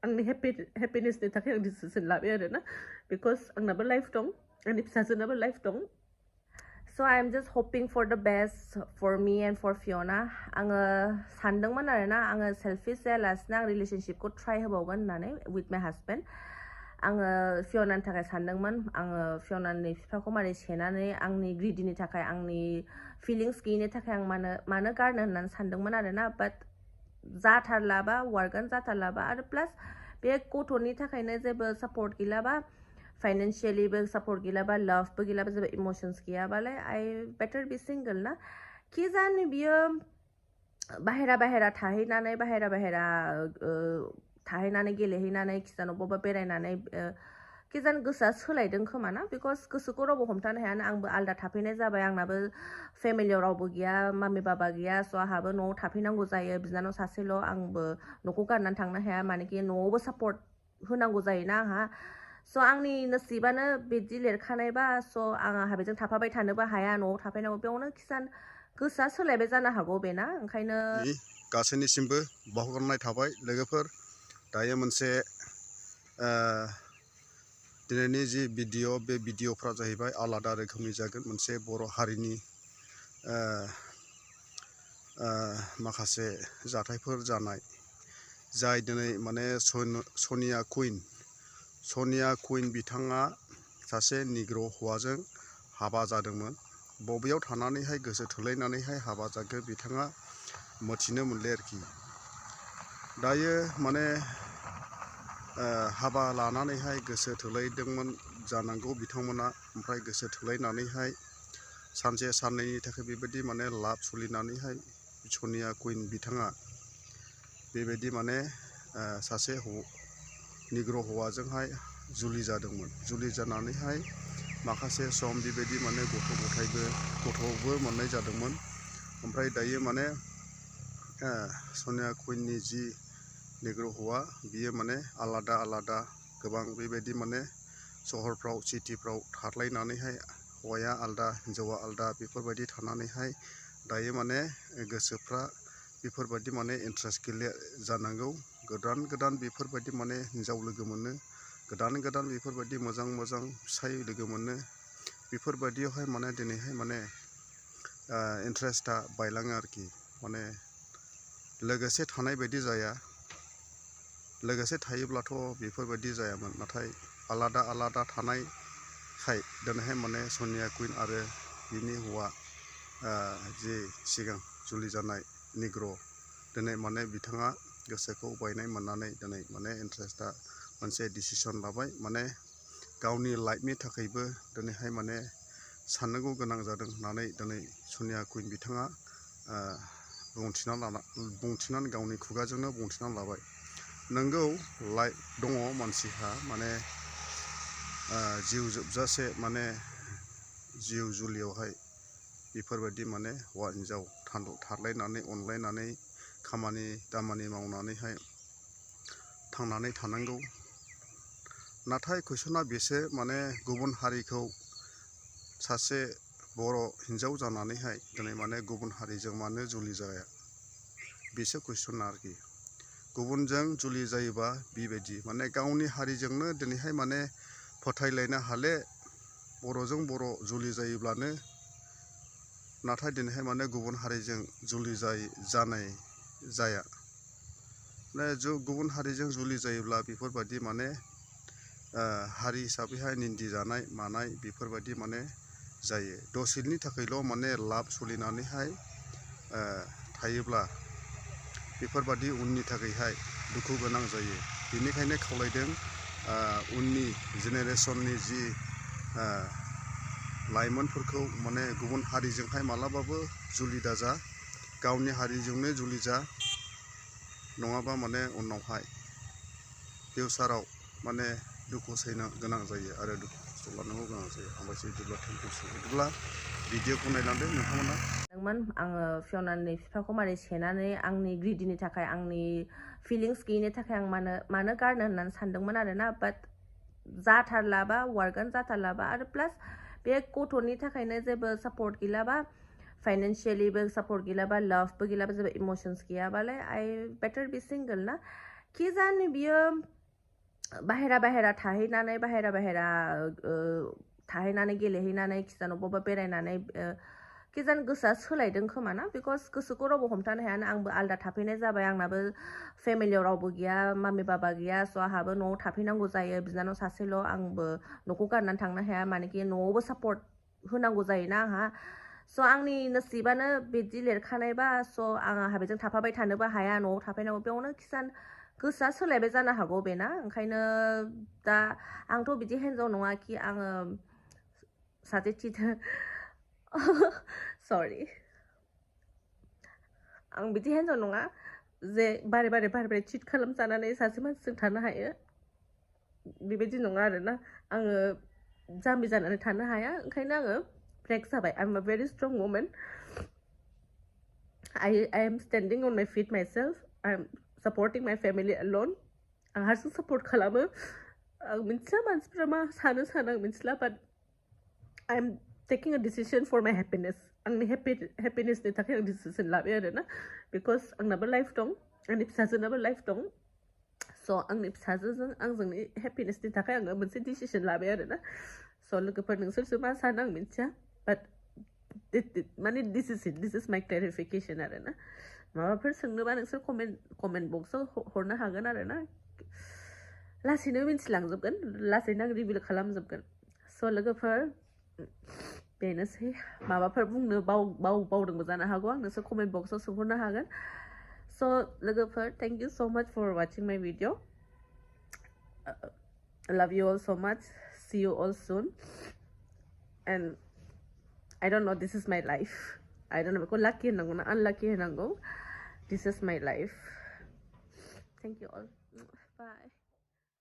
आंनि हेपिनेसनि थाखाय आं डिसिसन लाबाय आरो ना बिकज आंनाबो लाइफ दं आंनि फिसाजोनाबो लाइफ दं So I'm just hoping for the best for me and for Fiona. आङो सानदोंमोन आरो ना आङो सेल्फिश जायालासिनो आं रिलेशनशिपखौ ट्राइ होबावगोन होननानै with my husband. आङो फियनानि थाखाय सानदोंमोन आङो फियनानि बिफाखौ मारै सेनानै आंनि ग्रिडिनि थाखाय आंनि फिलिंस गैयिनि थाखाय आं मानो गारनो होननानै सानदोंमोन आरो ना बाट जाथारलाबा वारगोन जाथारलाबा आरो प्लास बे गथ'नि थाखायनो जेबो सापर्ट गैलाबा फाइनेन्शियलिबो सापर्ट गैलाबा लभबो गैलाबा जेबो इमोशन्स गैयाबालाय आइ बेटार बि सिंगल ना कि जानो बियो बाहेरा थाहैनानै थाहैनानै गेलेहैनानै खिजान बबेबा बेरायनानै खिजान गोसोआ सोलायदों खोमा ना बिकज गोसोखौ रावबो हमथानो हायाना आंबो आलदा थाफैनाय जाबाय आंनाबो फेमिलियाव रावबो गैया मामि बाबा गैया स' आंहाबो न'आव थाफैनांगौ जायो बिनानाव सासेल' आंबो न'खौ गारनानै थांनो हाया मानेकि न'आवबो सापर्ट होनांगौ जायोना आंहा स' आंनि नसिबानो बिदि लिरखानायबा स' आंहा बेजों थाफाबाय थानोबो हाया न'आव थाफैनांगौ बेयावनो खिसान गोसोआ सोलायबाय जानो हागौ बेना ओंखायनो गासैनिसिमबो बावहरनाय थाबाय लोगोफोर दायो मोनसे दिनैनि जि भिडिअ बे भिडिअफ्रा जाहैबाय आलादा रोखोमनि जागोन मोनसे बर' हारिनि माखासे जाथायफोर जानाय जाय दिनै माने सनिया कुइन बिथाङा सासे निग्र' हौवाजों हाबा जादोंमोन बबेयाव थानानैहाय गोसो थोलायनानैहाय हाबा जाखो बिथाङा मिथिनो मोनले आरोखि दायो माने हाबा लानानैहाय गोसो थोलायदोंमोन जानांगौ बिथांमोना ओमफ्राय गोसो थोलायनानैहाय सानसे साननैनि थाखाय बेबायदि माने लाभ सोलिनानैहाय सनिया कुइन बिथाङा बेबायदि माने सासे निग्र' हौवाजोंहाय जुलि जादोंमोन जुलि जानानैहाय माखासे सम बेबायदि माने गथ'बो मोननाय जादोंमोन ओमफ्राय दायो माने सनिया कुइननि जि निग्र' हौवा बियो माने आलादा गोबां बेबायदि माने सहरफ्राव सिटिफ्राव थालायनानैहाय हौवाया आलदा हिन्जावा आलदा बेफोरबायदि थानानैहाय दायो माने गोसोफ्रा बेफोरबायदि माने इन्ट्रेस्ट गैले जानांगौ गोदान बेफोरबायदि माने हिन्जाव लोगो मोनो गोदान बेफोरबायदि मोजां फिसाय लोगो मोनो बेफोरबायदियावहाय माने दिनैहाय माने इन्ट्रेस्टआ बायलाङो आरोखि माने लोगोसे थानाय बायदि जाया लोगोसे थायोब्लाथ' बेफोरबायदि जायामोन नाथाय आलादा थानायखाय दिनैहाय माने सनिया कुइन आरो बिनि हौवा जे सिगां जुलि जानाय निग्र' दिनै माने बिथाङा गोसोखौ बायनाय मोननानै दिनै माने इन्ट्रेस्टआ मोनसे डिसिसन लाबाय माने गावनि लाइफनि थाखायबो दिनैहाय माने साननांगौ गोनां जादों होननानै दिनै सनिया कुइन बिथाङा बुंथिनानै गावनि खुगाजोंनो बुंथिनानै लाबाय नोंगौ लाइफ दङ मानसिहा माने जिउ जोबजासे माने जिउ जुलियावहाय बेफोरबायदि माने हौवा हिन्जाव थालायनानै अनलायनानै खामानि दामानि मावनानैहाय थांनानै थानांगौ नाथाय कुइसना बेसो माने गुबुन हारिखौ सासे बर' हिन्जाव जानानैहाय दिनै माने गुबुन हारिजों मानो जुलि जाया बेसो कुइसना आरोखि गुबुनजों जुलि जायोबा बेबायदि माने गावनि हारिजोंनो दिनैहाय माने फोथायलायनो हाले बर'जों बर' जुलि जायोब्लानो नाथाय दिनैहाय माने गुबुन हारिजों जुलि जानाय जाया माने गुबुन हारिजों जुलि जायोब्ला बेफोरबायदि माने हारि हिसाबैहाय निन्दि जानाय मानाय बेफोरबायदि माने जायो दसेनि थाखायल' माने लाभ सोलिनानैहाय थायोब्ला बेफोरबायदि उननि थाखायहाय दुखु गोनां जायो बेनिखायनो खावलायदों उननि जेनेरेसननि जि लाइमोनफोरखौ माने गुबुन हारिजोंहाय मालाबाबो जुलि दाजा गावनि हारिजोंनो जुलि जा नङाबा माने उनावहाय फिउचाराव माने दुखु सैनो गोनां जायो आरो दुखु खस्थ' लानांगौ गोनां जायो हामबायसै बिदिब्ला थेंकिउ बिदिब्ला भिडिअखौ नायलांदो नोंथांमोना आङो फियनानि बिफाखौ मारै सेनानै आंनि ग्रिडिनि थाखाय आंनि फिलिंस गैयिनि थाखाय आं मानो गारनो होननानै सानदोंमोन आरो ना बाट जाथारलाबा वारगोन जाथारलाबा आरो प्लास बे गथ'नि थाखायनो जेबो सापर्ट गैलाबा फाइनेन्शियलिबो सापर्ट गैलाबा लभबो गैलाबा जेबो इमोशन्स गैयाबालाय आइ बेटार बि सिंगल ना कि जानो बियो बाहेरा थाहैनानै थाहैनानै गेलेहैनानै खिजान बबेबा बेरायनानै किजान गोसोआ सोलायदों खोमा ना बिकज गोसोखौ रावबो हमथानो हायाना आंबो आलदा थाफैनाय जाबाय आंनाबो फेमिलियाव रावबो गैया मामि बाबा गैया स' आंहाबो न'आव थाफैनांगौ जायो बिनानाव सासेल' आंबो न'खौ गारनानै थांनो हाया मानेकि न'आवबो सापर्ट होनांगौ जायोना आंहा स' आंनि नसिबानो बिदि लिरखानायबा स' आंहा बेजों थाफाबाय थानोबो हाया न'आव थाफैनांगौ बेयावनो किसान गोसोआ सोलायबाय जानो हागौ बेना ओंखायनो दा आंथ' बिदि हिन्जाव नङा कि आङो सासे सरि आं बिदि हिन्जाव नङा जे बारे चिट खालामजानानै सासे मानसिजों थानो हायो बेबायदि नङा आरोना आङो जाम्बि जानानै थानो हाया ओंखायनो आङो ब्रेक जाबाय आइ am a very strong women I am standing on my feet myself I am supporting my family alone आं हारसिं सपोर्ट खालामो आं मिन्थिया मानसिफ्रा मा सानो आं मिन्थिला बाट I am taking a decision for my happiness आंनि happinessनि थाखाय आं डिसिसन लाबाय आरोना बिकज आंनाबो लाइफ दं आंनि फिसाजोनाबो लाइफ दं स' आंनि फिसाजोजों आंजोंनि हेपिनेसनि थाखाय आङो मोनसे डिसिसन लाबाय आरोना स' लोगोफोर नोंसोरसो मा सानो आं मिन्थिया बाट माने दिस इज माइ क्लेरिफिकेसन आरोना माबाफोर सोंनोबा नोंसोर कमेन्ट बक्सआव हरनो हागोन आरोना लासैनो मिन्थिलांजोबगोन लासैनो आं रिभिल खालामजोबगोन स' लोगोफोर बेनोसै माबाफोर बुंनो बावदोंबो जानो हागौ आं नोंसोर कमेन्ट बक्सआव सोंहरनो हागोन स' लोगोफोर thank you so much for watching my video love you all so much see you all soon and I don't know this is my life I don't know बेखौ lucky होनांगौ ना unlucky होनांगौ this is my life thank you all bye